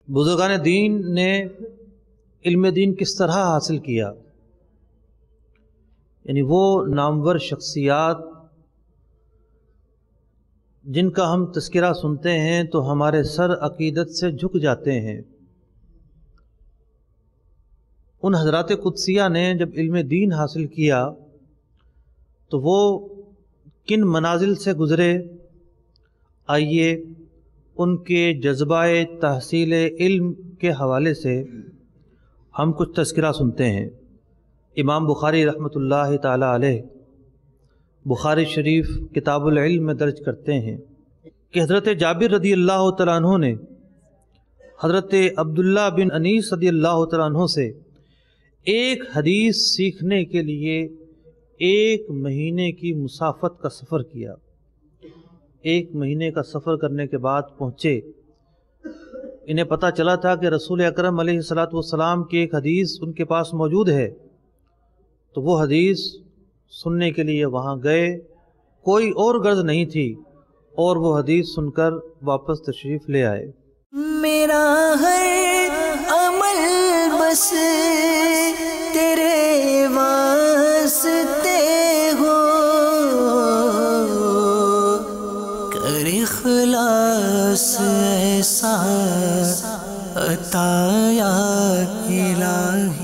بزرگان دین نے علم دین کس طرح حاصل کیا، یعنی وہ نامور شخصیات جن کا ہم تذکرہ سنتے ہیں تو ہمارے سر عقیدت سے جھک جاتے ہیں۔ ان حضرات قدسیہ نے جب علم دین حاصل کیا تو وہ کن منازل سے گزرے، آئیے ان کے جذبہ تحصیل علم کے حوالے سے ہم کچھ تذکرہ سنتے ہیں۔ امام بخاری رحمۃ اللہ تعالی علیہ بخاری شریف کتاب العلم میں درج کرتے ہیں کہ حضرت جابر رضی اللہ تعالیٰ عنہ نے حضرت عبداللہ بن انیس رضی اللہ تعالیٰ عنہ سے ایک حدیث سیکھنے کے لیے 1 مہینے کی مسافت کا سفر کیا۔ 1 مہینے کا سفر کرنے کے بعد پہنچے، انہیں پتہ چلا تھا کہ رسول اکرم علیہ الصلاۃ والسلام کی ایک حدیث ان کے پاس موجود ہے، تو وہ حدیث سننے کے لیے وہاں گئے، کوئی اور غرض نہیں تھی، اور وہ حدیث سن کر واپس تشریف لے آئے۔ میرا ہر عمل بس تیرے واسطے ہو، کر اخلاص ایسا عطا یا الہی۔